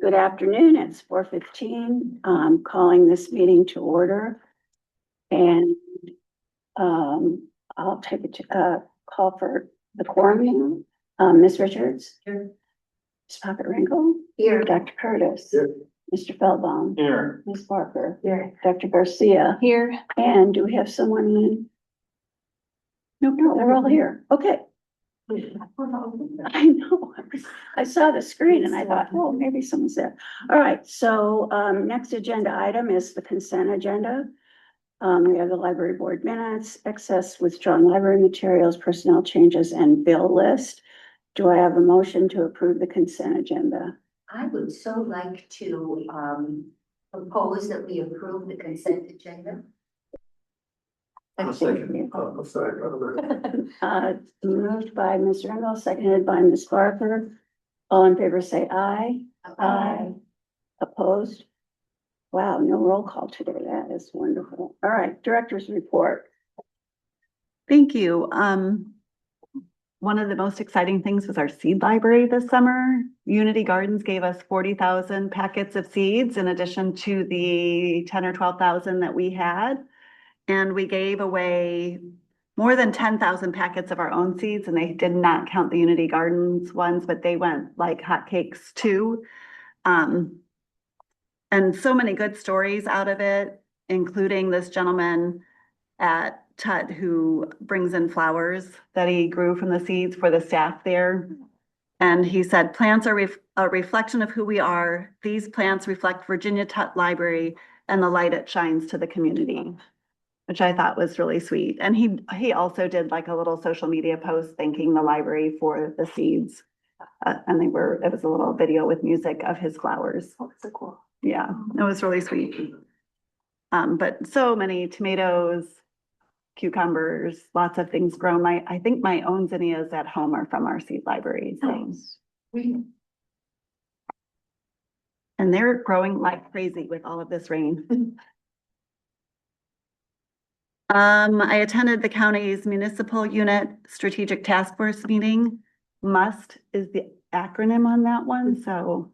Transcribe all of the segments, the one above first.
Good afternoon. It's 4:15. Calling this meeting to order. And I'll take a call for the quorum. Ms. Richards? Here. Ms. Pocket-Ringel? Here. Dr. Curtis? Here. Mr. Feldbaum? Here. Ms. Barker? Here. Dr. Garcia? Here. And do we have someone in? No, they're all here. Okay. I know. I saw the screen and I thought, oh, maybe someone's there. All right, so next agenda item is the consent agenda. We have the library board minutes, excess withdrawn library materials, personnel changes, and bill list. Do I have a motion to approve the consent agenda? I would so like to propose that we approve the consent agenda. I'll second. Oh, I'm sorry. Moved by Ms. Ringel, seconded by Ms. Barker. All in favor, say aye. Aye. Opposed? Wow, no roll call today. That is wonderful. All right, director's report. Thank you. One of the most exciting things was our seed library this summer. Unity Gardens gave us 40,000 packets of seeds in addition to the 10 or 12,000 that we had. And we gave away more than 10,000 packets of our own seeds, and they did not count the Unity Gardens ones, but they went like hotcakes too. And so many good stories out of it, including this gentleman at Tut who brings in flowers that he grew from the seeds for the staff there. And he said, plants are a reflection of who we are. These plants reflect Virginia Tut Library and the light it shines to the community, which I thought was really sweet. And he also did like a little social media post thanking the library for the seeds. And it was a little video with music of his flowers. Oh, so cool. Yeah, it was really sweet. But so many tomatoes, cucumbers, lots of things grown. I think my own zinnias at home are from our seed library. So. Nice. And they're growing like crazy with all of this rain. I attended the county's municipal unit strategic task force meeting. MUST is the acronym on that one. So,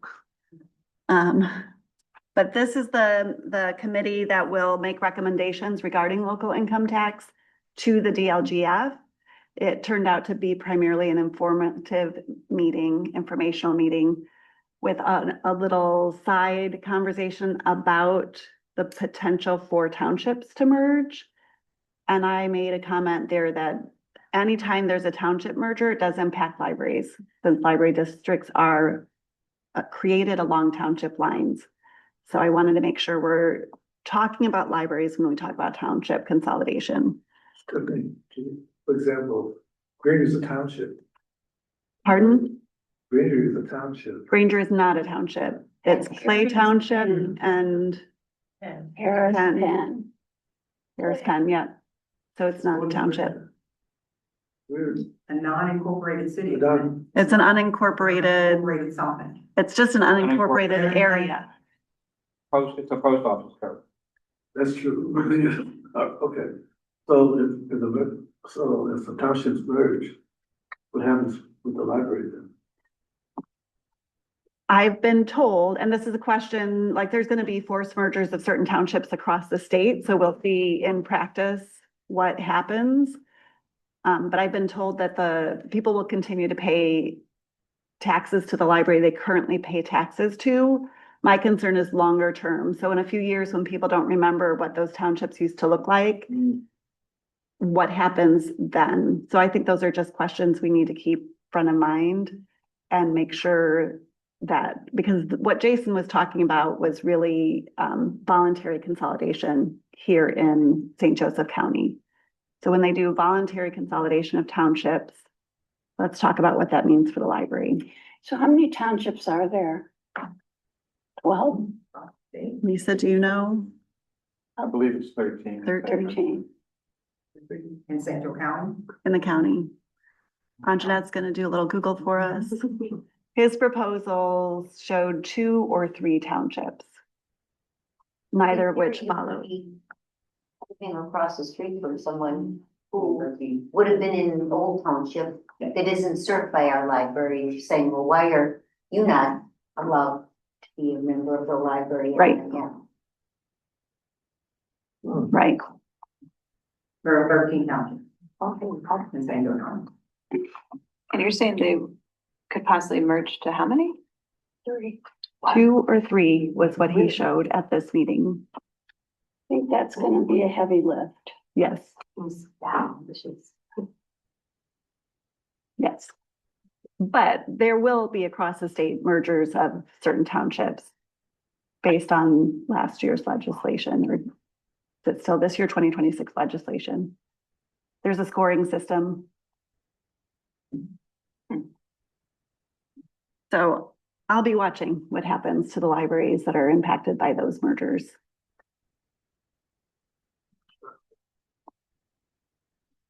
but this is the committee that will make recommendations regarding local income tax to the DLGF. It turned out to be primarily an informative meeting, informational meeting with a little side conversation about the potential for townships to merge. And I made a comment there that anytime there's a township merger, it does impact libraries, since library districts are created along township lines. So I wanted to make sure we're talking about libraries when we talk about township consolidation. Good thing. For example, Granger is a township. Pardon? Granger is a township. Granger is not a township. It's Clay Township and Harris Penn. Harris Penn, yeah. So it's not a township. We're A non-incorporated city. done. It's an unincorporated, Incorporated something. it's just an unincorporated area. It's a post office code. That's true. Okay. So if the townships merge, what happens with the library then? I've been told, and this is a question, like there's going to be forced mergers of certain townships across the state. So we'll see in practice what happens. But I've been told that the people will continue to pay taxes to the library they currently pay taxes to. My concern is longer term. So in a few years, when people don't remember what those townships used to look like, what happens then? So I think those are just questions we need to keep front of mind and make sure that, because what Jason was talking about was really voluntary consolidation here in St. Joseph County. So when they do voluntary consolidation of townships, let's talk about what that means for the library. So how many townships are there? 12? Lisa, do you know? I believe it's 13. 13. In Central County. In the county. Anjanette's going to do a little Google for us. His proposals showed 2 or 3 townships, neither of which followed. Living across the street from someone who would have been in an old township that isn't served by our library, and she's saying, well, why are you not allowed to be a member of the library. Right. Yeah. Right. For 13 Township Okay. in St. Joe County. And you're saying they could possibly merge to how many? 2 or 3 was what he showed at this meeting. I think that's gonna be a heavy lift. Yes, Wow, this is. yes. But there will be across the state mergers of certain townships based on last year's legislation, or is it still this year, 2026 legislation? There's a scoring system. So I'll be watching what happens to the libraries that are impacted by those mergers.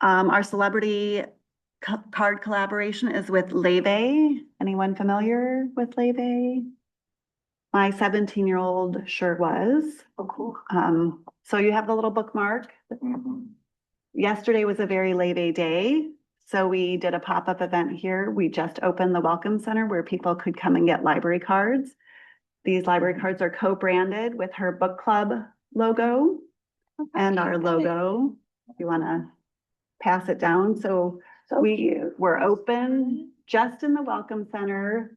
Our celebrity card collaboration is with Leve. Anyone familiar with Leve? My 17-year-old sure was. Oh, cool. So you have the little bookmark. Yesterday was a very Leve day. So we did a pop-up event here. We just opened the Welcome Center where people could come and get library cards. These library cards are co-branded with her book club logo and our logo. If you want to pass it down. So we were open just in the Welcome Center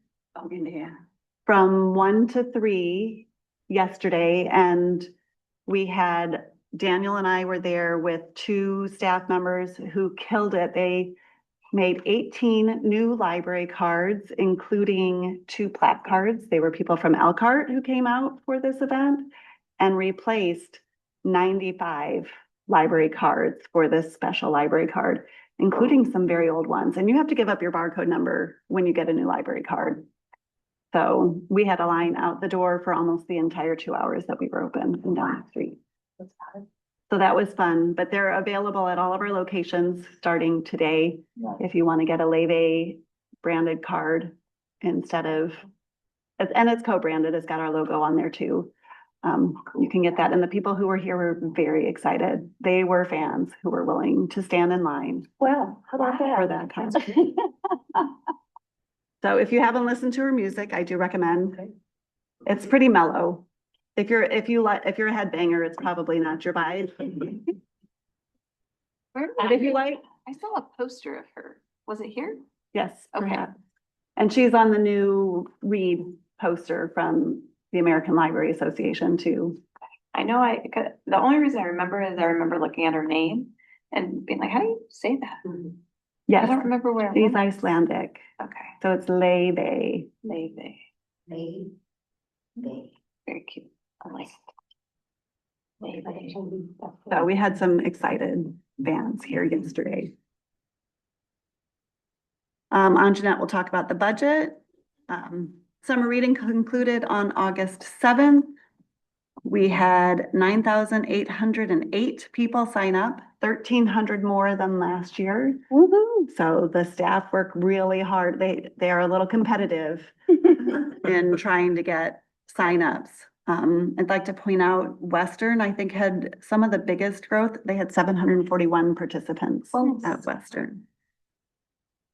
from 1 to 3 yesterday. And we had Daniel and I were there with 2 staff members who killed it. They made 18 new library cards, including 2 plaque cards. They were people from Elkhart who came out for this event and replaced 95 library cards for this special library card, including some very old ones. And you have to give up your barcode number when you get a new library card. So we had a line out the door for almost the entire 2 hours that we were open and down the street. So that was fun, but they're available at all of our locations starting today. If you want to get a Leve branded card instead of, and it's co-branded, it's got our logo on there too. You can get that. And the people who were here were very excited. They were fans who were willing to stand in line Well, how about for that? that kind of. So if you haven't listened to her music, I do recommend. It's pretty mellow. If you're a headbanger, it's probably not your vibe. But if you like, I saw a poster of her. Was it here? yes, Okay. perhaps. And she's on the new Read poster from the American Library Association too. I know the only reason I remember is I remember looking at her name and being like, how do you say that? I Yes, don't remember where. it she's was. Icelandic, Okay. so it's Leve. Leve. They. Very cute. I like it. Leve. So we had some excited fans here yesterday. Anjanette will talk about the budget. Summer reading concluded on August 7th. We had 9,808 people sign up, 1,300 more than last year. Woo-hoo. So the staff work really hard. They are a little competitive in trying to get signups. I'd like to point out Western, I think, had some of the biggest growth. They had 741 participants at Western.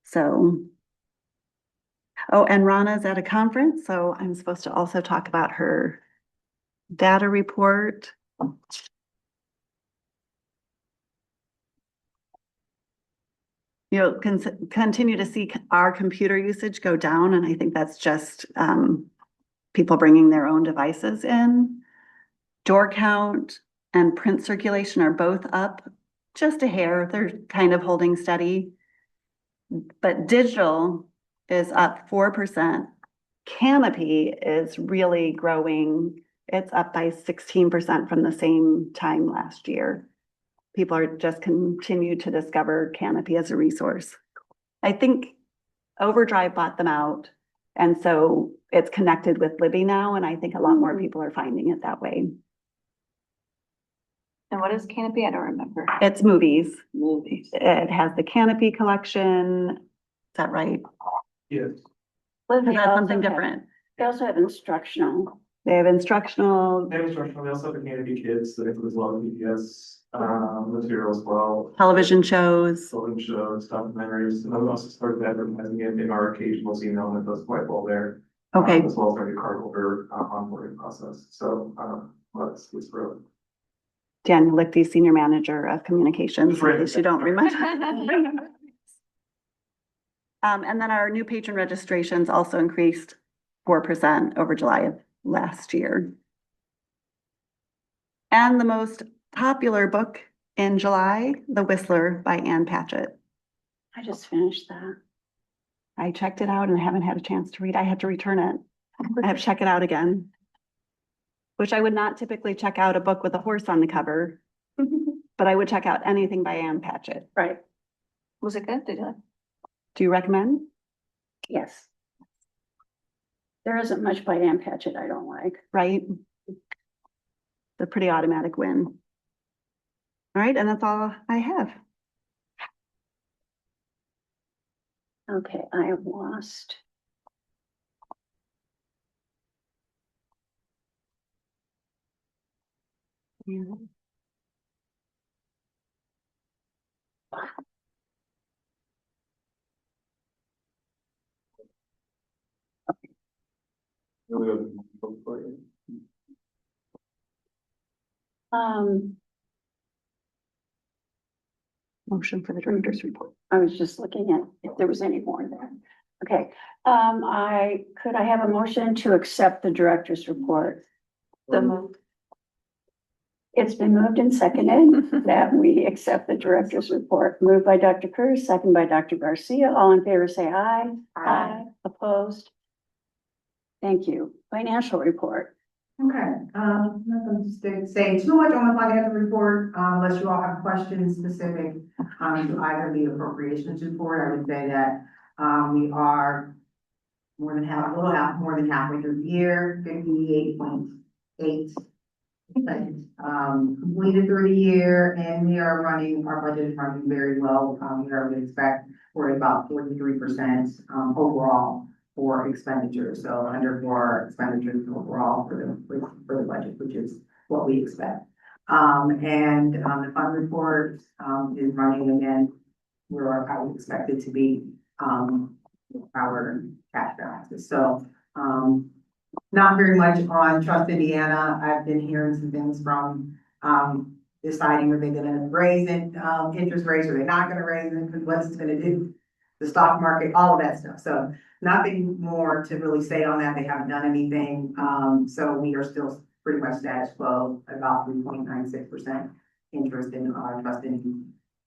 So, oh, and Rana's at a conference, so I'm supposed to also talk about her data report. You'll continue to see our computer usage go down, and I think that's just people bringing their own devices in. Door count and print circulation are both up just a hair. They're kind of holding steady. But digital is up 4%. Canopy is really growing. It's up by 16% from the same time last year. People are just continue to discover Canopy as a resource. I think Overdrive bought them out. And so it's connected with Libby now. And I think a lot more people are finding it that way. And what is Canopy? I don't remember. It's movies. Movies. It has the Canopy collection. Is that right? Yes. Is that something different? They also have instructional. They have instructional, They have instructional, they also have the Canopy Kids that includes a lot of PBS material as well. television shows. Children's shows, documentaries, and I've also started advertising it in our occasional email that does quite well there. Okay, As well as our new cardholder onboarding process, so, it's really. Daniel Lichty, Senior Manager of Communications, in Right. case you don't remember. And then our new patron registrations also increased 4% over July of last year. And the most popular book in July, The Whistler by Ann Patchett. I just finished that. I checked it out and I haven't had a chance to read. I had to return it. I have to check it out again. Which I would not typically check out a book with a horse on the cover, but I would check out anything by Ann Patchett. Right, Was it good? Did you like? Do you recommend? yes. There isn't much by Ann Patchett I don't like. Right? The pretty automatic win. All right, and that's all I have. Okay, I have lost. Motion for the director's report. I was just looking at if there was any more there. Okay, could I have a motion to accept the director's report? It's been moved and seconded that we accept the director's report. Moved by Dr. Cruz, second by Dr. Garcia. All in favor, say aye. Aye. Opposed? Thank you. Financial report. Okay, I'm not going to say too much on the financial report, unless you all have questions specific, to either the appropriations report. I would say that, we are more than halfway through the year, 58.8. Completed through the year, and our budget is running very well. We already expect we're at about 43%, overall for expenditures. So under for expenditures overall for the budget, which is what we expect. And the fund report, is running again. I would expect it to be, our cash balances. So, not very much on Trust Indiana. I've been hearing some things from, deciding are they gonna raise it, interest rates, or they're not gonna raise it, because what's it gonna do? The stock market, all of that stuff. So nothing more to really say on that. They haven't done anything. So we are still pretty much status quo, about 3.96% interest in our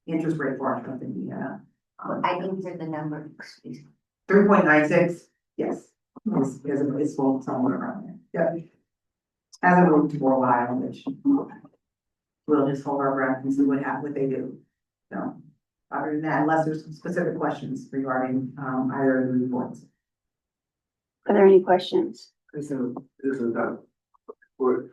interest rate for our Trust Indiana. I didn't hear the number, excuse me. 3.96, yes. It's somewhere around there. Yep. Hasn't moved for a while, which we'll just hold our breath and see what they do. So, other than that, unless there's some specific questions regarding, either of the reports. Are there any questions? Isn't that, for,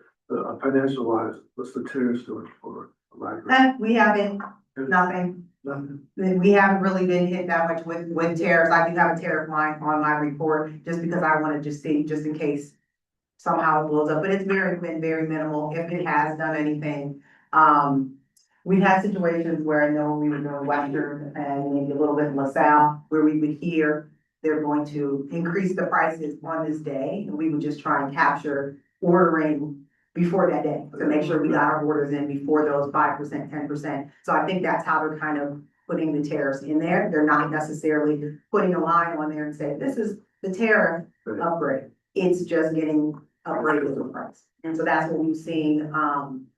financial wise, what's the tariff doing for the library? We haven't, nothing. Nothing. We haven't really been hit that much with tariffs. I do have a tariff line on my report, just because I want to just see, just in case somehow it blows up, but it's been very minimal, if it has done anything. We've had situations where I know we were doing Western and maybe a little bit in LaSalle, where we would hear they're going to increase the prices on this day, and we would just try and capture ordering before that day, to make sure we got our orders in before those 5%, 10%. So I think that's how they're kind of putting the tariffs in there. They're not necessarily putting a line on there and say, this is the tariff upgrade. It's just getting upgraded to the price. And so that's what we've seen,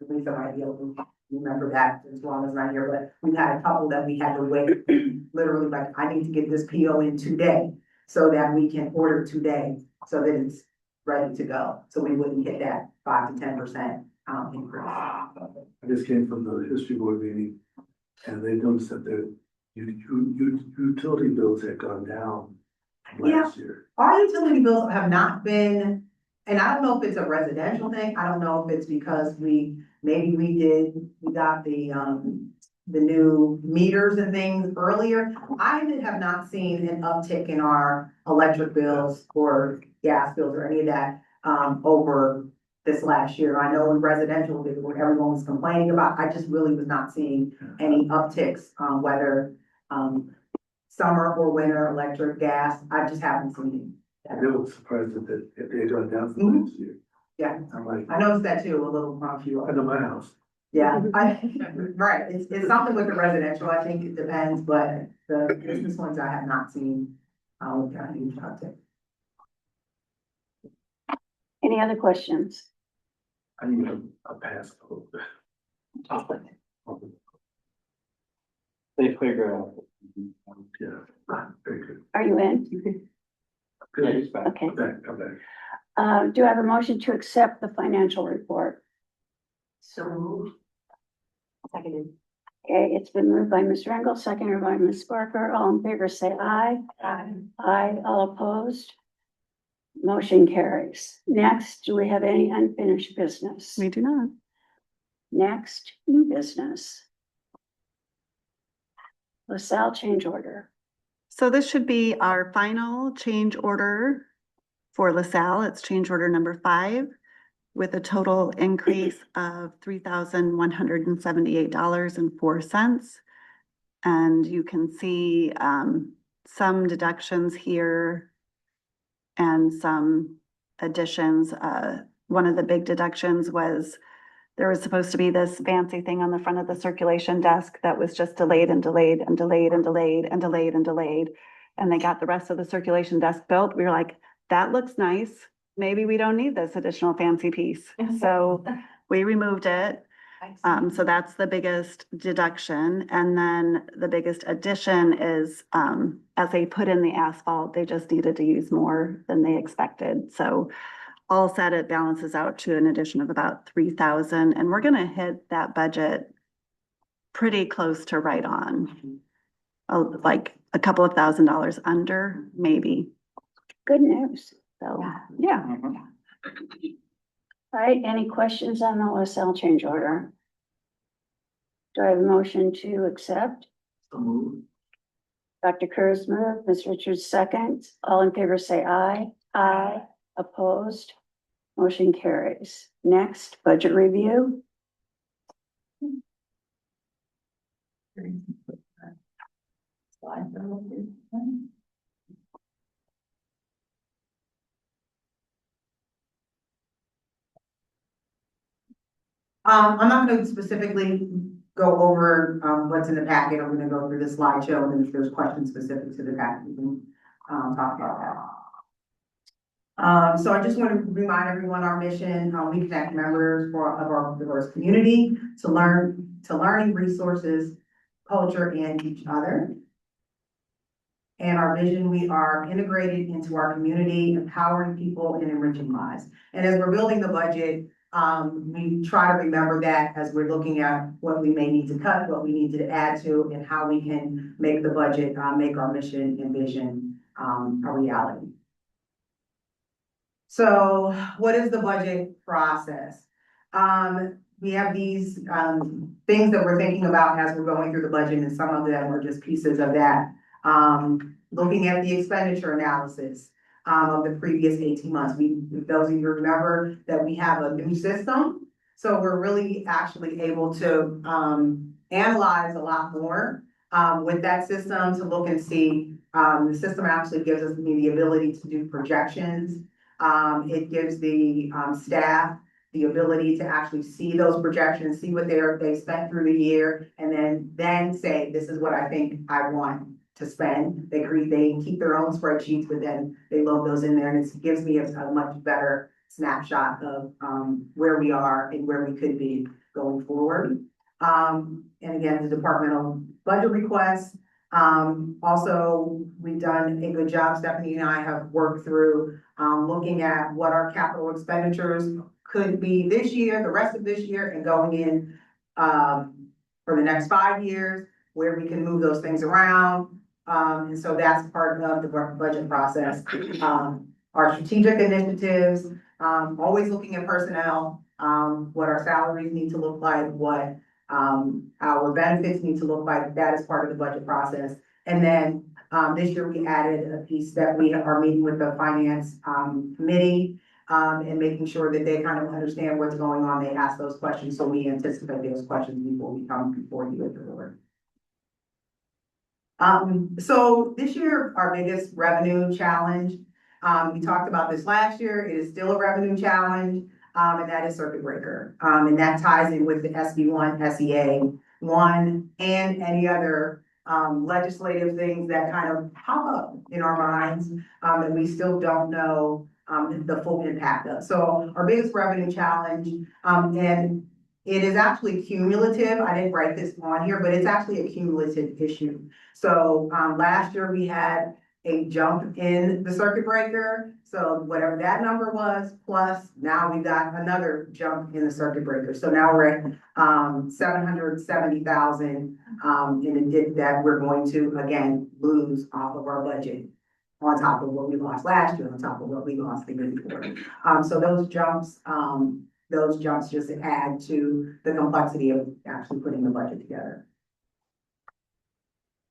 Lisa might be able to remember that as long as I'm here, but we've had a couple that we had to wait, literally like, I need to get this PO in today so that we can order today, so that it's ready to go. So we wouldn't hit that 5 to 10% increase. I just came from the history board meeting, and they noticed that their utility bills had gone down last year. Our utility bills have not been, and I don't know if it's a residential thing. I don't know if it's because we got the new meters and things earlier. I have not seen an uptick in our electric bills or gas bills or any of that, over this last year. I know in residential, what everyone was complaining about, I just really was not seeing any upticks, whether, summer or winter, electric, gas, I just haven't seen And they were surprised that they had gone down from last year. Yeah, I'm like, I noticed that too, a little, a few. I know my house. Yeah, right, it's something with the residential, I think it depends, but the business ones I have not seen. Got a huge uptick. Any other questions? I need a passport. They figure out. Yeah, very good. Are you in? Yeah, Good. he's back. Okay. I'm back. Do I have a motion to accept the financial report? So moved. Seconded. Okay, it's been moved by Ms. Rengel, seconded by Ms. Barker. All in favor, say aye. Aye. Aye, all opposed. Motion carries. Next, do we have any unfinished business? We do not. Next, new business. LaSalle change order. So this should be our final change order for LaSalle. It's change order number 5 with a total increase of $3,178.04. And you can see some deductions here and some additions. One of the big deductions was there was supposed to be this fancy thing on the front of the circulation desk that was just delayed and delayed and delayed and delayed and delayed and delayed. And they got the rest of the circulation desk built. We were like, that looks nice. Maybe we don't need this additional fancy piece. So we removed it. So that's the biggest deduction. And then the biggest addition is, as they put in the asphalt, they just needed to use more than they expected. So all said, it balances out to an addition of about 3,000, and we're gonna hit that budget pretty close to right on. Like a couple of $1,000s under, maybe. Good news. So, yeah. Mhm. All right, any questions on the LaSalle change order? Do I have a motion to accept? So moved. Dr. Kurz moved, Ms. Richards second. All in favor, say aye. Aye. Opposed? Motion carries. Next, budget review. I'm not gonna specifically go over, what's in the packet, I'm gonna go through the slideshow, and if there's questions specific to the packet, we can, talk about that. So I just want to remind everyone our mission, we connect members of our diverse community to learning resources, culture, and each other. And our vision, we are integrated into our community, empowering people and enriching lives. And as we're building the budget, we try to remember that as we're looking at what we may need to cut, what we need to add to, and how we can make the budget, make our mission and vision, a reality. So what is the budget process? We have these, things that we're thinking about as we're going through the budget, and some of them are just pieces of that. Looking at the expenditure analysis, of the previous 18 months. Those of you remember that we have a new system. So we're really actually able to, analyze a lot more, with that system to look and see, the system actually gives us the ability to do projections. It gives the, staff the ability to actually see those projections, see what they spent through the year, and then say, this is what I think I want to spend. They keep their own spreadsheets, but then they load those in there, and it gives me a much better snapshot of, where we are and where we could be going forward. And again, the departmental budget requests. Also, we've done a good job. Stephanie and I have worked through, looking at what our capital expenditures could be this year, the rest of this year, and going in, for the next 5 years, where we can move those things around. And so that's part of the budget process. Our strategic initiatives, always looking at personnel, what our salaries need to look like, what our benefits need to look like. That is part of the budget process. And then this year we added a piece that we are meeting with the finance committee, and making sure that they kind of understand what's going on. They ask those questions, so we anticipate those questions before we come before you with the board. So this year, our biggest revenue challenge We talked about this last year. It is still a revenue challenge, and that is circuit breaker. And that ties in with the SB1, SEA one, and any other legislative things that kind of pop up in our minds, and we still don't know the full impact of. So our biggest revenue challenge, and it is actually cumulative. I didn't write this on here, but it's actually a cumulative issue. So last year we had a jump in the circuit breaker. So whatever that number was, plus now we got another jump in the circuit breaker. So now we're at 770,000 in a dip that we're going to again lose off of our budget, on top of what we lost last year, on top of what we lost the year before. So those jumps just add to the complexity of actually putting the budget together.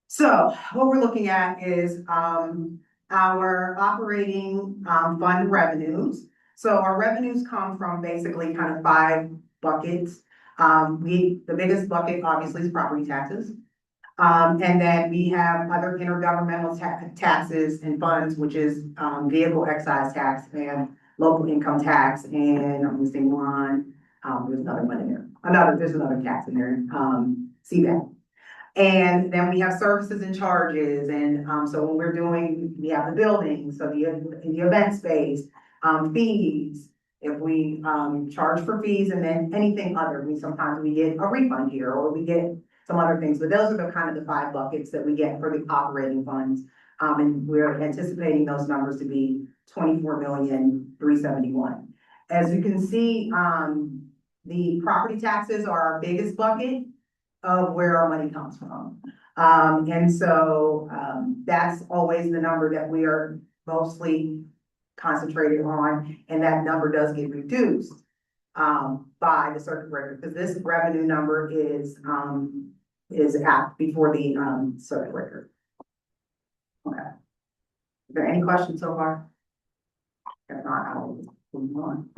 So what we're looking at is our operating fund revenues. So our revenues come from basically kind of 5 buckets. The biggest bucket obviously is property taxes. And then we have other intergovernmental taxes and funds, which is vehicle excise tax and local income tax, and I'm missing one. There's another one in there. There's another tax in there, CVAC. And then we have services and charges, and so when we have the buildings, so the event space, fees. If we charge for fees and then anything other, sometimes we get a refund here, or we get some other things, but those are the kind of the 5 buckets that we get for the operating funds. And we're anticipating those numbers to be 24,371,000. As you can see, the property taxes are our biggest bucket of where our money comes from. And so that's always the number that we are mostly concentrated on, and that number does get reduced by the circuit breaker, because this revenue number is at before the circuit breaker. Okay. Is there any questions so far? If not, I'll move on.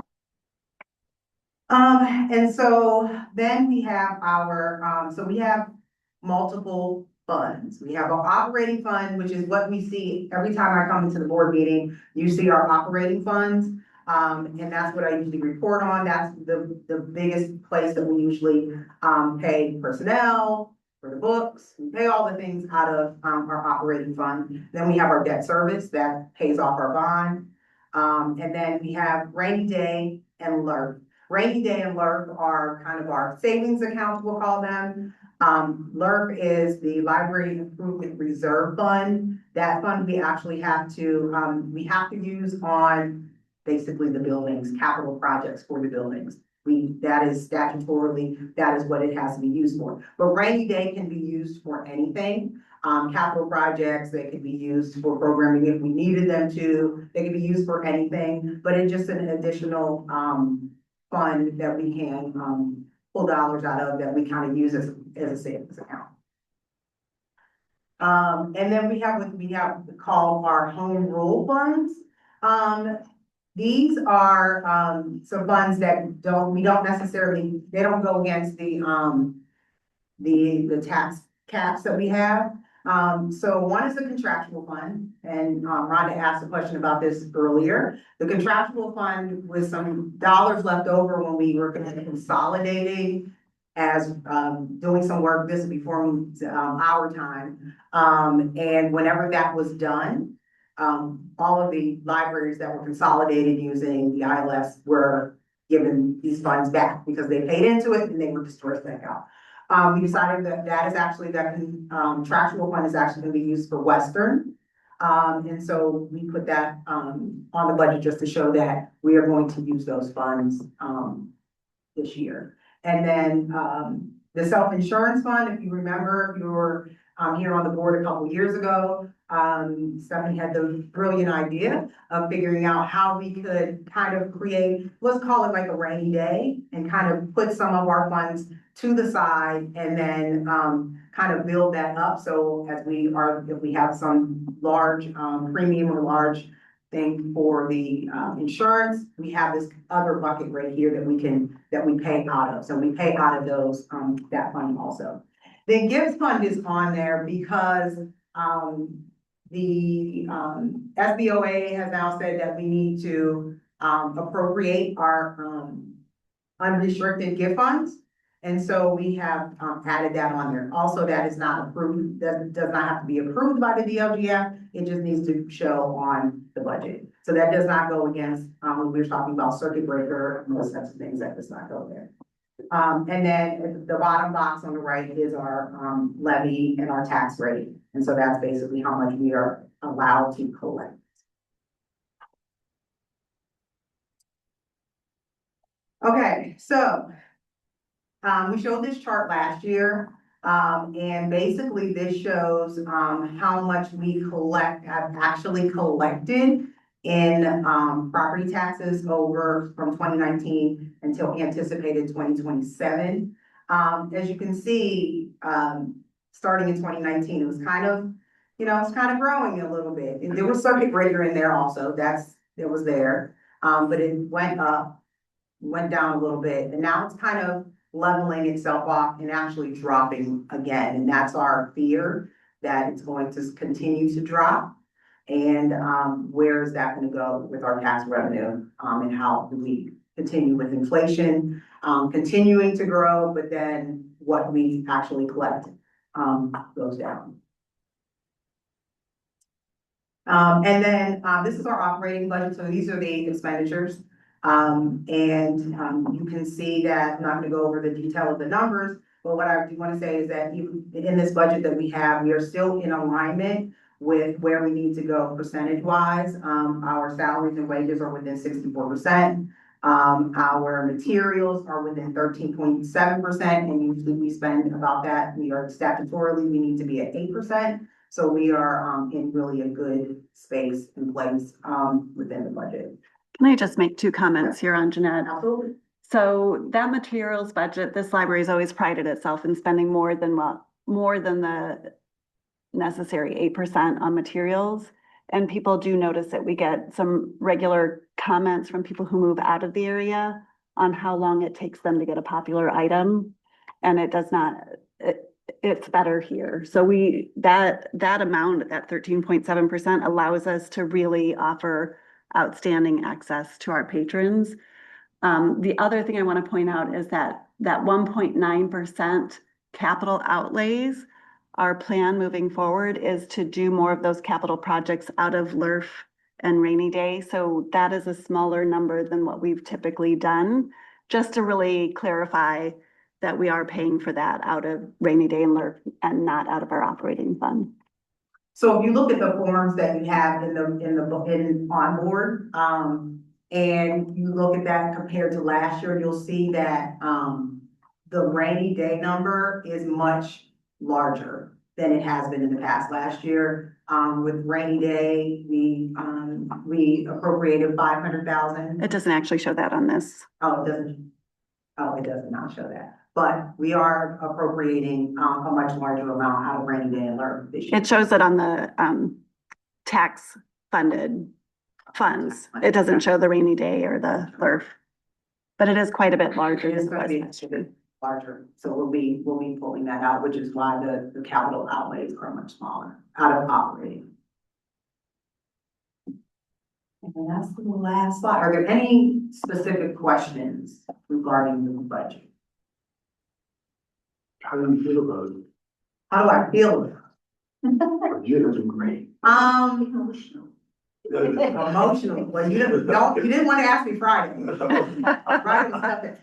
And so then we have our, so we have multiple funds. We have our operating fund, which is what we see every time I come into the board meeting. You see our operating funds, and that's what I usually report on. That's the biggest place that we usually pay personnel, for the books. We pay all the things out of our operating fund. Then we have our debt service that pays off our bond. And then we have rainy day and LERP. Rainy day and LERP are kind of our savings accounts, we'll call them. LERP is the Library Improvement Reserve Fund. That fund we actually have to use on basically the buildings, capital projects for the buildings. That is statutorily, that is what it has to be used for. But rainy day can be used for anything. Capital projects, they could be used for programming if we needed them to. They could be used for anything, but it's just an additional fund that we can pull dollars out of, that we kind of use as a savings account. And then we have what we have called our home rule funds. These are some funds that we don't necessarily, they don't go against the tax caps that we have. So one is the contractual fund, and Rhonda asked a question about this earlier. The contractual fund with some dollars left over when we were consolidating as doing some work, this is before our time. And whenever that was done, all of the libraries that were consolidated using the ILS were given these funds back because they paid into it and they were dispersed back out. We decided that is actually, that contractual fund is actually going to be used for Western. And so we put that on the budget just to show that we are going to use those funds this year. And then the self-insurance fund, if you remember, if you were here on the board a couple years ago, Stephanie had the brilliant idea of figuring out how we could kind of create, let's call it like a rainy day, and kind of put some of our funds to the side and then kind of build that up. So as if we have some large premium or large thing for the insurance, we have this other bucket right here that we pay out of. So we pay out of those that fund also. The gifts fund is on there because the, SBOA has now said that we need to, appropriate our, unrestricted gift funds. And so we have, added that on there. Also, that is not approved, that does not have to be approved by the DLGF. It just needs to show on the budget. So that does not go against, when we were talking about circuit breaker and those types of things, that does not go there. And then the bottom box on the right is our, levy and our tax rate. And so that's basically how much we are allowed to collect. Okay, so we showed this chart last year, and basically this shows, how much we have actually collected in, property taxes over from 2019 until anticipated 2027. As you can see, starting in 2019, it was kind of, it's kind of growing a little bit. And there was circuit breaker in there also, it was there. But it went up, went down a little bit, and now it's kind of leveling itself off and actually dropping again. And that's our fear, that it's going to continue to drop. And where is that going to go with our tax revenue? And how do we continue with inflation continuing to grow, but then what we actually collect goes down. And then this is our operating budget. So these are the expenditures. And you can see that, I'm not gonna go over the detail of the numbers, but what I do wanna say is that even in this budget that we have, we are still in alignment with where we need to go percentage wise. Our salaries and wages are within 64%. Our materials are within 13.7%, and usually we spend about that. We are statutorily, we need to be at 8%. So we are in really a good space and place within the budget. Can I just make two comments here on Jeanette? Absolutely. So that materials budget, this library has always prided itself in spending more than the necessary 8% on materials. And people do notice that we get some regular comments from people who move out of the area on how long it takes them to get a popular item. And it does not, it's better here. So that amount, that 13.7% allows us to really offer outstanding access to our patrons. The other thing I want to point out is that 1.9% capital outlays, our plan moving forward is to do more of those capital projects out of LRF and rainy day. So that is a smaller number than what we've typically done, just to really clarify that we are paying for that out of rainy day and LRF and not out of our operating fund. So if you look at the forms that you have in onboard, and you look at that compared to last year, you'll see that, the rainy day number is much larger than it has been in the past. Last year, with rainy day, we appropriated 500,000. It doesn't actually show that on this. Oh, it doesn't. Oh, it does not show that. But we are appropriating a much larger amount out of rainy day and LRF this year. It shows it on the tax funded funds. It doesn't show the rainy day or the LRF. But it is quite a bit larger It is than going to it be was. actually larger, so we'll be pulling that out, which is why the capital outlays are much smaller out of operating. And that's the last slide. Are there any specific questions regarding the budget? How do you feel about it? How do I feel about it? You're doing great. Emotional. Well, you didn't want to ask me Friday. Friday was nothing.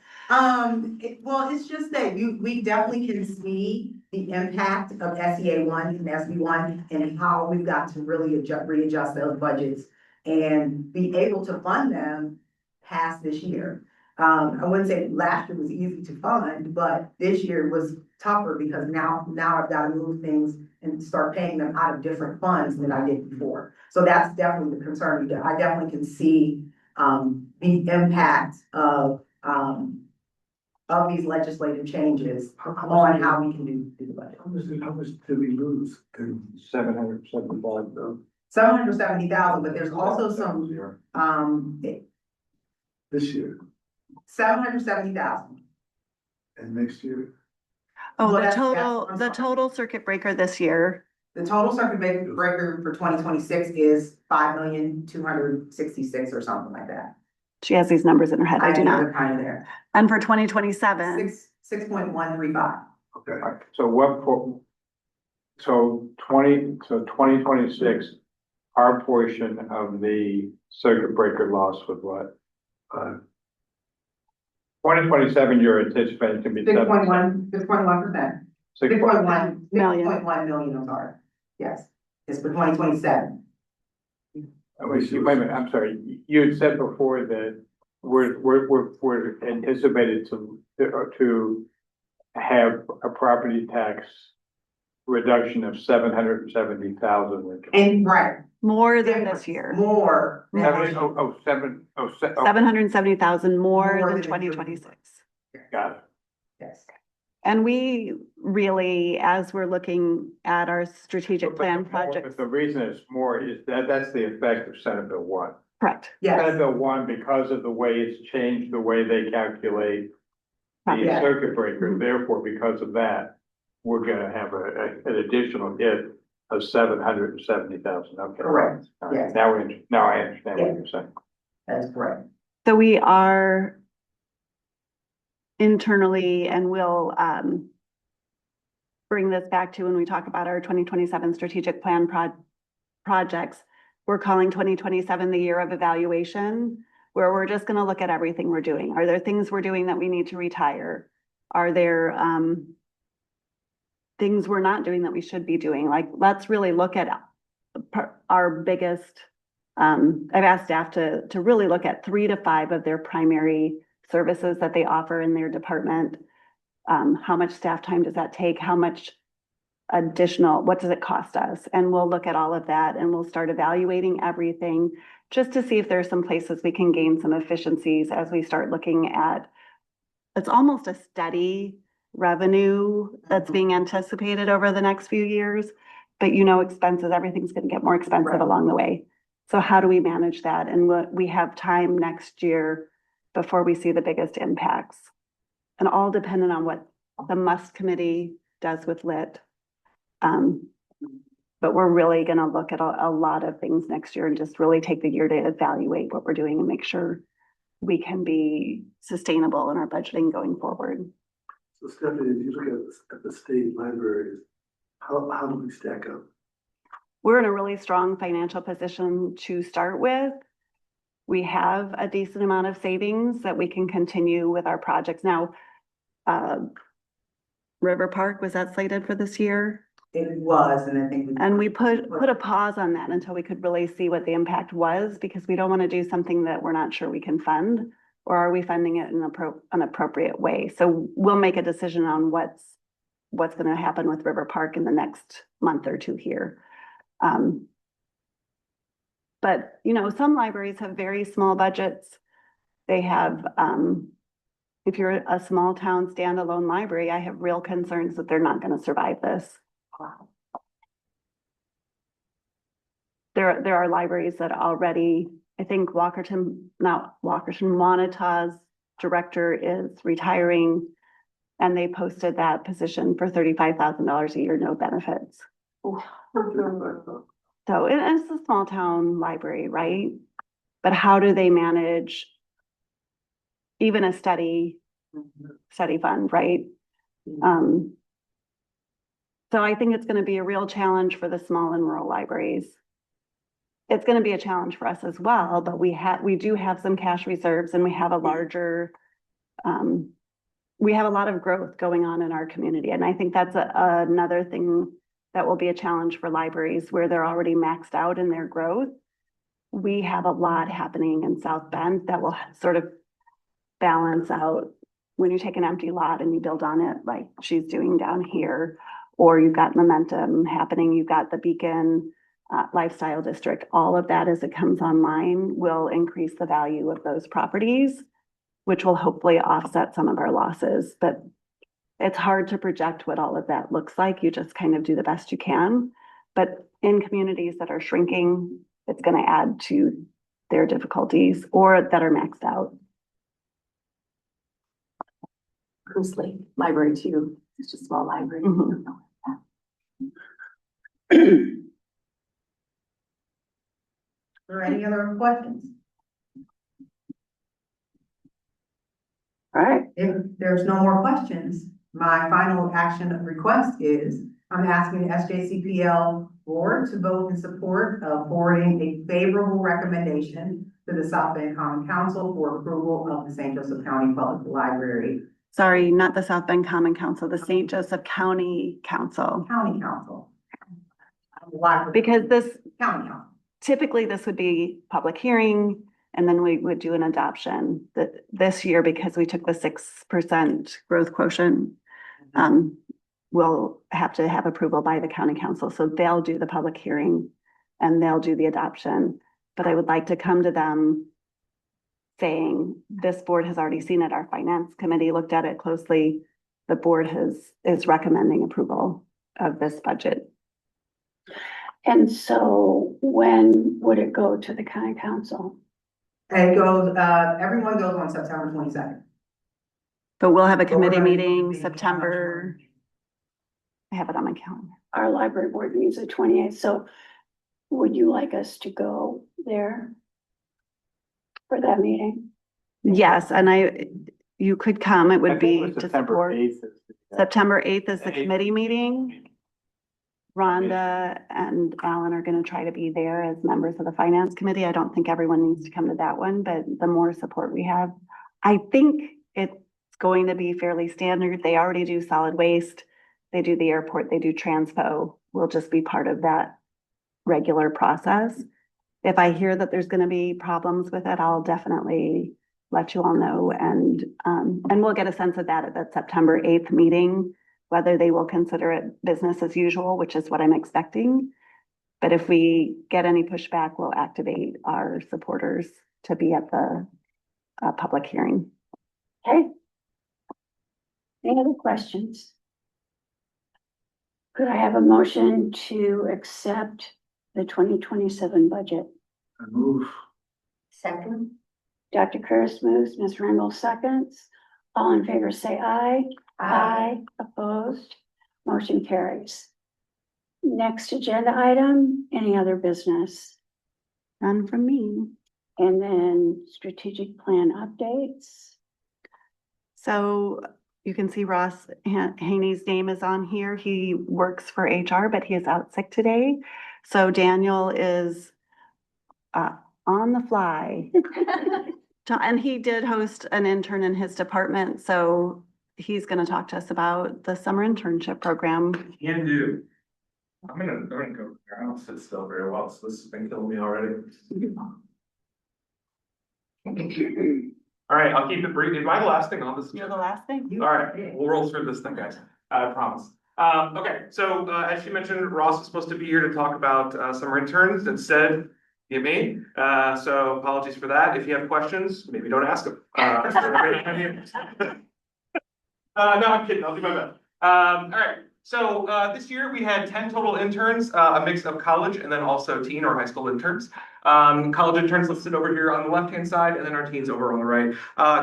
Well, it's just that we definitely can see the impact of SEA 1 and SB 1 and how we've got to really readjust those budgets and be able to fund them past this year. I wouldn't say last year was easy to fund, but this year was tougher because now I've got to move things and start paying them out of different funds than I did before. So that's definitely the concern. I definitely can see the impact of these legislative changes on how we can do the budget. How much did we lose? 775 though. 770,000, but there's also some This year 770,000. and next year? Oh, Well, the that's- total, I'm the sorry. total circuit breaker this year The total circuit breaker for 2026 is 5,266,000 or something like that. She has these numbers in her head. I do think not. they're kind of there. And for 2027, 6.135. Okay, Alright, so what for? So 2026, our portion of the circuit breaker loss was what? uh, 2027, you're anticipating to be 6.1%. 6.1. 6.1 Million. 6.1 million, I'm sorry. Yes, it's for 2027. Wait a minute, I'm sorry. You had said before that we're anticipated to have a property tax reduction of 770,000. And right. more than this year, More. than last year. 770,000 more More than than 2026. Got it. Yes. And we really, as we're looking at our strategic plan projects, But the reason it's more is that's the effect of Senate Bill 1. correct, Senate Yes, Bill 1, because of the way it's changed, the way they calculate the Yeah. circuit breaker, Mhm. therefore, because of that, we're gonna have an additional hit of 770,000. Okay. correct. All right. Yes. Now I understand what you're saying. That's correct. so we are internally, and we'll bring this back to when we talk about our 2027 strategic plan projects. We're calling 2027 the year of evaluation, where we're just gonna look at everything we're doing. Are there things we're doing that we need to retire? Are there things we're not doing that we should be doing? Like, let's really look at our biggest, I've asked staff to really look at 3 to 5 of their primary services that they offer in their department. How much staff time does that take? How much additional, what does it cost us? And we'll look at all of that and we'll start evaluating everything just to see if there's some places we can gain some efficiencies as we start looking at, it's almost a steady revenue that's being anticipated over the next few years. But expenses, everything's gonna get more expensive Right. along the way. So how do we manage that? And we have time next year before we see the biggest impacts. And all dependent on what the MUST committee does with lit. But we're really gonna look at a lot of things next year and just really take the year to evaluate what we're doing and make sure we can be sustainable in our budgeting going forward. so Stephanie, if you look at the state libraries, how do we stack up? We're in a really strong financial position to start with. We have a decent amount of savings that we can continue with our projects. Now, River Park, was that slated for this year? It was, and I think. And we put a pause on that until we could really see what the impact was, because we don't want to do something that we're not sure we can fund, or are we funding it in an appropriate way? So we'll make a decision on what's going to happen with River Park in the next month or two here. But some libraries have very small budgets. They have, if you're a small town standalone library, I have real concerns that they're not going to survive this. There are libraries that already, I think Wanata's director is retiring, and they posted that position for $35,000 a year, no benefits. So it's a small town library, right? But how do they manage even a study fund, right? So I think it's going to be a real challenge for the small and rural libraries. It's going to be a challenge for us as well, but we do have some cash reserves, and we have a larger, we have a lot of growth going on in our community. And I think that's another thing that will be a challenge for libraries where they're already maxed out in their growth. We have a lot happening in South Bend that will sort of balance out when you take an empty lot and you build on it like she's doing down here, or you've got momentum happening, you've got the Beacon Lifestyle District. All of that as it comes online will increase the value of those properties, which will hopefully offset some of our losses. But it's hard to project what all of that looks like. You just kind of do the best you can. But in communities that are shrinking, it's going to add to their difficulties, or that are maxed out. Bruce Lake Library too, it's just a small library. Mhm. Or any other questions? All right, If there's no more questions, my final action of request is, I'm asking the SJCPL board to vote in support of forwarding a favorable recommendation to the South Bend Common Council for approval of the St. Joseph County Public Library Sorry, not the South Bend Common Council, the St. Joseph County Council. County Council. Library. Because this, County Council. typically this would be public hearing and then we would do an adoption. This year, because we took the 6% growth quotient, we'll have to have approval by the county council. So they'll do the public hearing and they'll do the adoption. But I would like to come to them saying, this board has already seen it. Our finance committee looked at it closely. The board is recommending approval of this budget. and so when would it go to the county council? And it goes, everyone goes on September 22nd. But we'll have a But we're committee gonna meeting be- September. I have it on my calendar. Our library board meets the 28th, so would you like us to go there for that meeting? Yes, and you could come. It I would think it be was to September support. 8th. September 8th is the The 8th. committee meeting. Rhonda and Alan are gonna try to be there as members of the finance committee. I don't think everyone needs to come to that one, but the more support we have. I think it's going to be fairly standard. They already do solid waste. They do the airport, they do transpo. We'll just be part of that regular process. If I hear that there's gonna be problems with it, I'll definitely let you all know and we'll get a sense of that at that September 8th meeting, whether they will consider it business as usual, which is what I'm expecting. But if we get any pushback, we'll activate our supporters to be at the public hearing. Okay. Any other questions? Could I have a motion to accept the 2027 budget? I move. Second, Dr. Curtis moves, Ms. Rengel seconds. All in favor, say aye. Aye. Opposed? Motion carries. Next agenda item, any other business? None from me. And then strategic plan updates. So you can see Ross Haney's name is on here. He works for HR, but he is out sick today. So Daniel is on the fly. And he did host an intern in his department, so he's gonna talk to us about the summer internship program. Can do. I'm gonna go, I don't sit still very well, so this has been killing me already. All right, I'll keep it brief. Am I the last thing on this? You're the last thing? All right, we'll roll through this thing, guys. I promise. Okay, so as you mentioned, Ross was supposed to be here to talk about summer interns. Instead, you me. So apologies for that. If you have questions, maybe don't ask them. No, I'm kidding. I'll do my best. All right. So this year we had 10 total interns, a mix of college and then also teen or high school interns. College interns listed over here on the left-hand side, and then our teens over on the right.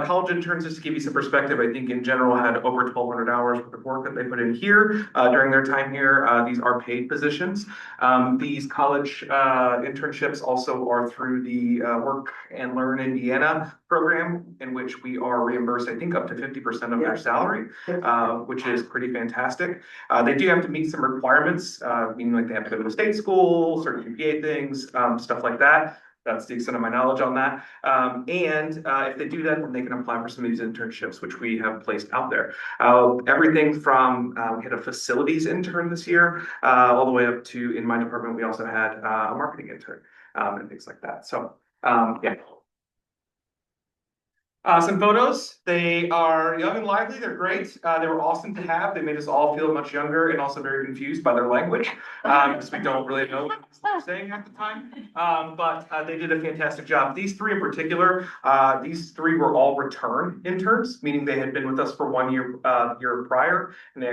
College interns, just to give you some perspective, I think in general had over 1,200 hours worth of work that they put in here during their time here. These are paid positions. These college internships also are through the Work and Learn Indiana program, in which we are reimbursed, I think, up to 50% of their salary, which is pretty fantastic. They do have to meet some requirements, meaning like they have to go to a state school, certain GPA things, stuff like that. That's the extent of my knowledge on that. If they do that, then they can apply for some of these internships, which we have placed out there. Everything from, we had a facilities intern this year, all the way up to, in my department, we also had a marketing intern, and things like that. So, yeah. Some photos. They are young and lively. They're great. They were awesome to have. They made us all feel much younger and also very confused by their language, because we don't really know what they're saying at the time. But they did a fantastic job. These three in particular, these three were all return interns, meaning they had been with us for 1 year, year prior, and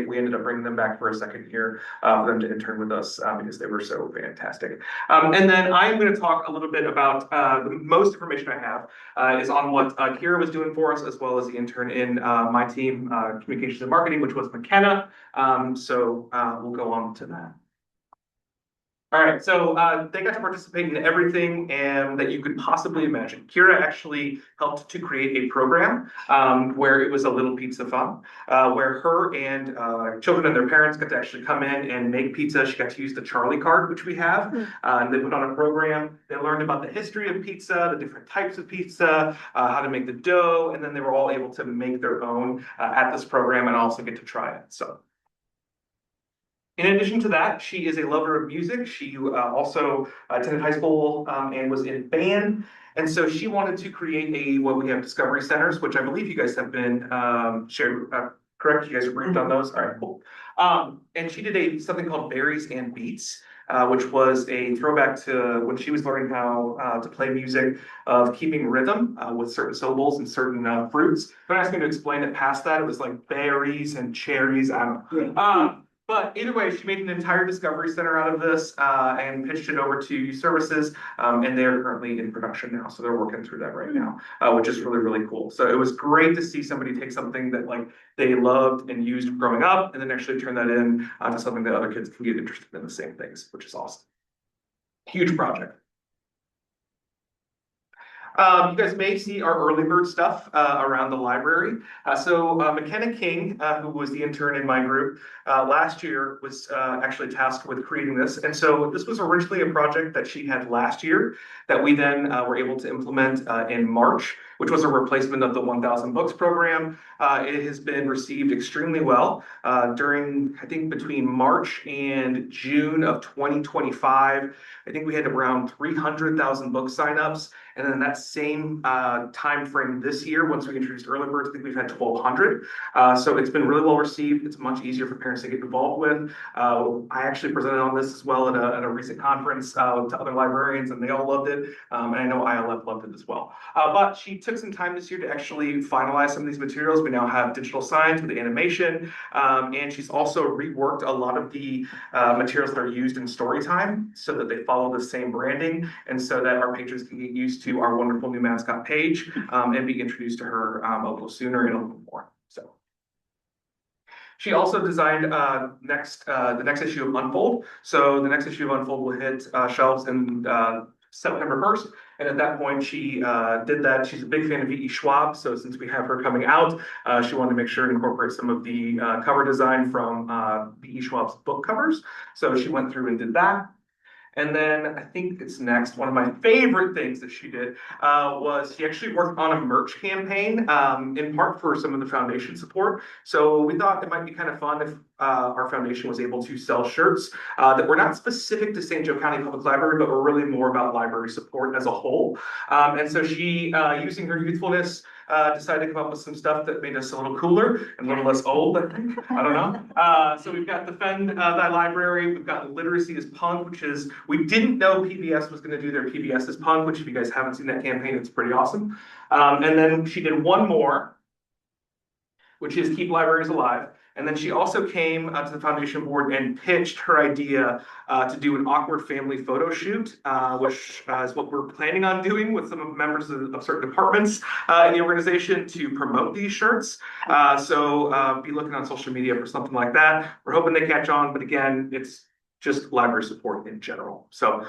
we ended up bringing them back for a second year for them to intern with us because they were so fantastic. And then I'm going to talk a little bit about the most information I have is on what Kira was doing for us, as well as the intern in my team, communications and marketing, which was McKenna. So we'll go on to that. All right, so they got to participate in everything that you could possibly imagine. Kira actually helped to create a program where it was a little pizza fun, where her and children and their parents got to actually come in and make pizza. She got to use the Charlie card, which we have. And they put on a program. They learned about the history of pizza, the different types of pizza, how to make the dough, and then they were all able to make their own at this program and also get to try it. So. In addition to that, she is a lover of music. She also attended high school and was in band. And so she wanted to create what we have Discovery Centers, which I believe you guys have been shared, correct? You guys are briefed on those? All right, cool. And she did something called Berries and Beats, which was a throwback to when she was learning how to play music, of keeping rhythm with certain syllables and certain fruits. Don't ask me to explain it past that. It was like berries and cherries. I don't know. But either way, she made an entire Discovery Center out of this and pitched it over to Youth Services, and they're currently in production now, so they're working through that right now, which is really, really cool. So it was great to see somebody take something that like they loved and used growing up, and then actually turn that in to something that other kids can get interested in the same things, which is awesome. Huge project. You guys may see our early bird stuff around the library. So McKenna King, who was the intern in my group last year, was actually tasked with creating this. And so this was originally a project that she had last year that we then were able to implement in March, which was a replacement of the 1,000 Books program. It has been received extremely well. During, I think, between March and June of 2025, I think we had around 300,000 book signups. And then that same time frame this year, once we introduced early birds, I think we've had 1,200. So it's been really well received. It's much easier for parents to get involved with. I actually presented on this as well at a recent conference to other librarians, and they all loved it. And I know ILF loved it as well. But she took some time this year to actually finalize some of these materials. We now have digital signs with the animation, and she's also reworked a lot of the materials that are used in Storytime so that they follow the same branding, and so that our patrons can get used to our wonderful new mascot page and be introduced to her a little sooner and a little more. So. She also designed the next issue of Unfold. So the next issue of Unfold will hit shelves in September 1st. And at that point, she did that. She's a big fan of V.E. Schwab. So since we have her coming out, she wanted to make sure to incorporate some of the cover design from V.E. Schwab's book covers. So she went through and did that. And then I think it's next. One of my favorite things that she did was she actually worked on a merch campaign, in part for some of the foundation support. So we thought it might be kind of fun if our foundation was able to sell shirts that were not specific to St. Joe County Public Library, but were really more about library support as a whole. And so she, using her youthfulness, decided to come up with some stuff that made us a little cooler and a little less old, I think. I don't know. So we've got Defend Thy Library. We've got Literacy is Punk, which is, we didn't know PBS was going to do their PBS is Punk, which if you guys haven't seen that campaign, it's pretty awesome. And then she did one more, which is Keep Libraries Alive. And then she also came to the foundation board and pitched her idea to do an awkward family photo shoot, which is what we're planning on doing with some of members of certain departments in the organization to promote these shirts. So be looking on social media for something like that. We're hoping they catch on, but again, it's just library support in general. So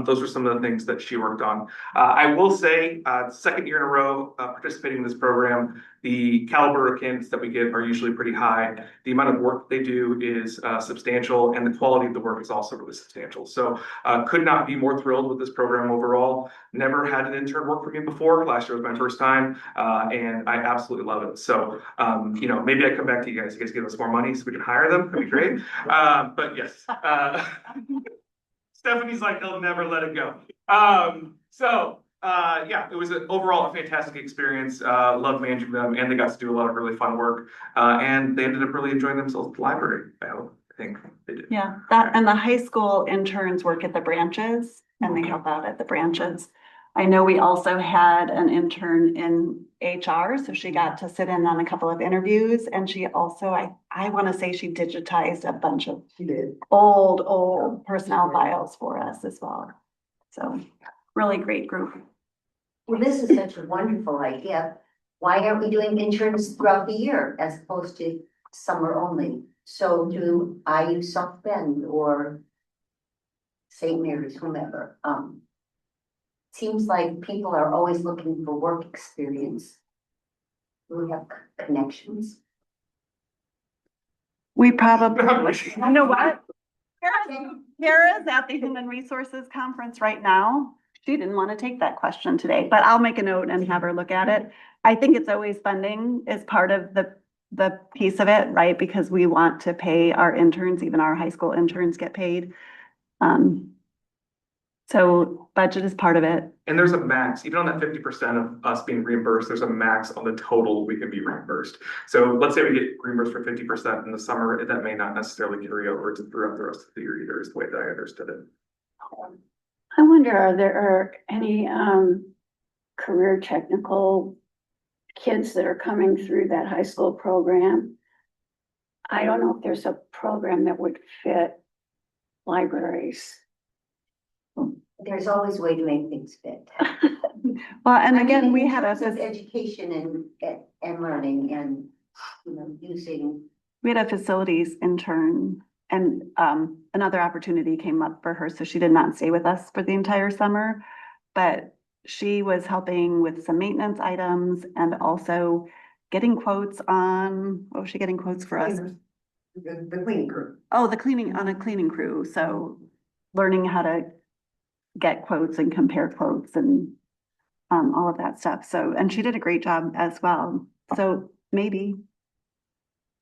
those are some of the things that she worked on. I will say, second year in a row participating in this program, the caliber of candidates that we get are usually pretty high. The amount of work they do is substantial, and the quality of the work is also really substantial. So could not be more thrilled with this program overall. Never had an intern work for me before. Last year was my first time, and I absolutely love it. So, you know, maybe I come back to you guys. You guys give us more money so we can hire them. That'd be great. But yes. Stephanie's like, they'll never let it go. Yeah, it was overall a fantastic experience. Loved managing them, and they got to do a lot of really fun work. And they ended up really enjoying themselves at the library. I think they did. Yeah, that and the high school interns work at the branches and they help out at the branches. I know we also had an intern in HR, so she got to sit in on a couple of interviews, and she also, I want to say she digitized a bunch of old personnel files for us as well. So really great group. Well, this is such a wonderful idea. Why aren't we doing interns throughout the year as opposed to summer only? So do IU South Bend or St. Mary's, whomever, seems like people are always looking for work experience. Do we have connections? We probably, you know what? Kara's at the Human Resources Conference right now. She didn't want to take that question today, but I'll make a note and have her look at it. I think it's always funding is part of the piece of it, right? Because we want to pay our interns, even our high school interns get paid. So budget is part of it. And there's a max, even on that 50% of us being reimbursed, there's a max on the total we can be reimbursed. So let's say we get reimbursed for 50% in the summer, that may not necessarily carry over to throughout the rest of the year either, is the way that I understood it. I wonder, are there any career technical kids that are coming through that high school program? I don't know if there's a program that would fit libraries. There's always a way to make things fit. Well, and I again, mean, we in had terms of a, education and learning and, you know, using. we had a facilities intern and another opportunity came up for her, so she did not stay with us for the entire summer. But she was helping with some maintenance items and also getting quotes on, what was she getting quotes for us? The cleaning crew. Oh, the cleaning, on a cleaning crew, so learning how to get quotes and compare quotes and all of that stuff. So, and she did a great job as well. So maybe.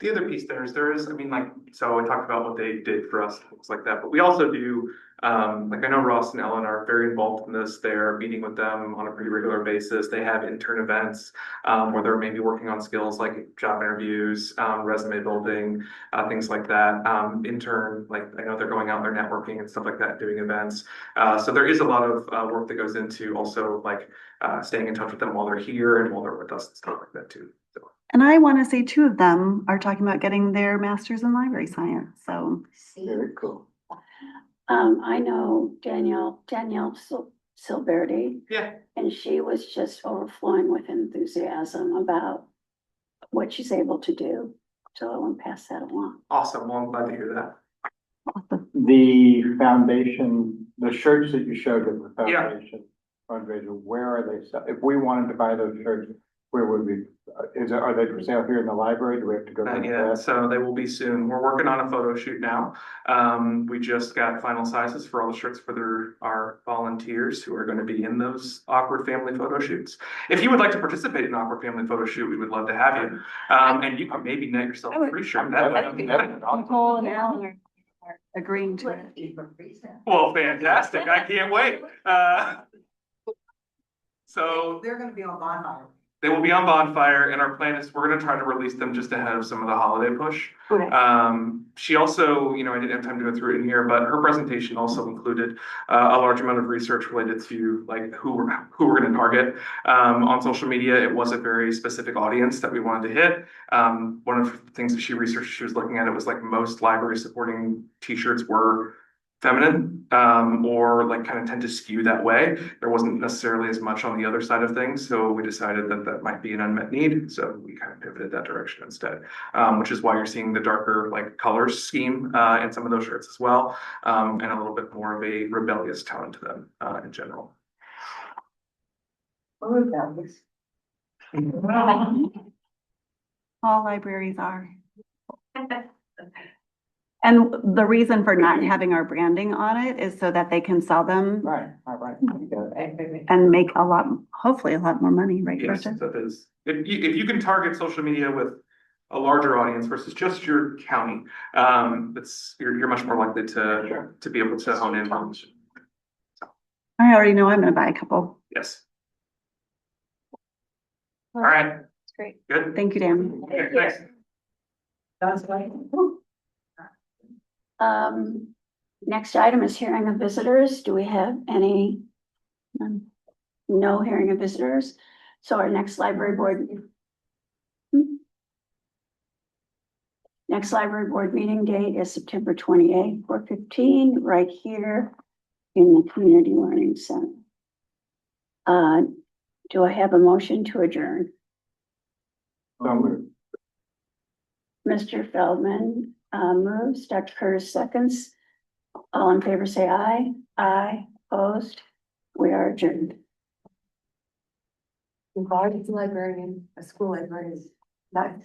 The other piece there is, I mean, like, so I talked about what they did for us, things like that, but we also do, like, I know Ross and Ellen are very involved in this. They're meeting with them on a pretty regular basis. They have intern events, where they're maybe working on skills like job interviews, resume building, things like that. Intern, like, I know they're going out, they're networking and stuff like that, doing events. So there is a lot of, work that goes into also like, staying in touch with them while they're here and while they're with us and stuff like that too. So. And I want to say 2 of them are talking about getting their masters in library science. So See, Very cool. I know Danielle Silberti, Yeah. and she was just overflowing with enthusiasm about what she's able to do. So I want to pass that along. Awesome. Well, I'm glad to hear that. The foundation, the shirts that you showed at the Yeah. foundation fundraiser, where are they? If we wanted to buy those shirts, where would we, are they for sale here in the library? Do we have to go? to Yeah, that? so they will be soon. We're working on a photo shoot now. We just got final sizes for all the shirts for our volunteers who are going to be in those awkward family photo shoots. If you would like to participate in an awkward family photo shoot, we would love to have you. And you can maybe net yourself a free shirt. Nicole and Alan are agreeing to it. Well, fantastic. I can't wait. So They're gonna be on Bonfire. they will be on Bonfire, and our plan is we're gonna try to release them just ahead of some of the holiday push. Okay. She also, you know, I didn't have time to go through it in here, but her presentation also included a large amount of research related to like who we're gonna target. On social media, it was a very specific audience that we wanted to hit. One of the things that she researched, she was looking at, it was like most library supporting t-shirts were feminine, or like kind of tend to skew that way. There wasn't necessarily as much on the other side of things, so we decided that that might be an unmet need. So we kind of pivoted that direction instead, which is why you're seeing the darker like colors scheme in some of those shirts as well, and a little bit more of a rebellious tone to them in general. All libraries are. And the reason for not having our branding on it is so that they can sell them Right, all right. and make hopefully a lot more money, right, Yes, Richard? that is. If you can target social media with a larger audience versus just your county, you're much more likely to be able to hone in on. I already know I'm gonna buy a couple. Yes. All right, That's great. good. Thank you, Dan. Okay, thanks. Next item is hearing of visitors. Do we have any? None. No hearing of visitors. So our next library board. Next library board meeting date is September 28th, 4:15, right here in the Community Learning Center. Do I have a motion to adjourn? Mr. Feldman moves, Dr. Curtis seconds. All in favor, say aye. Aye, opposed. We are adjourned. Regarding librarian, a school librarian, not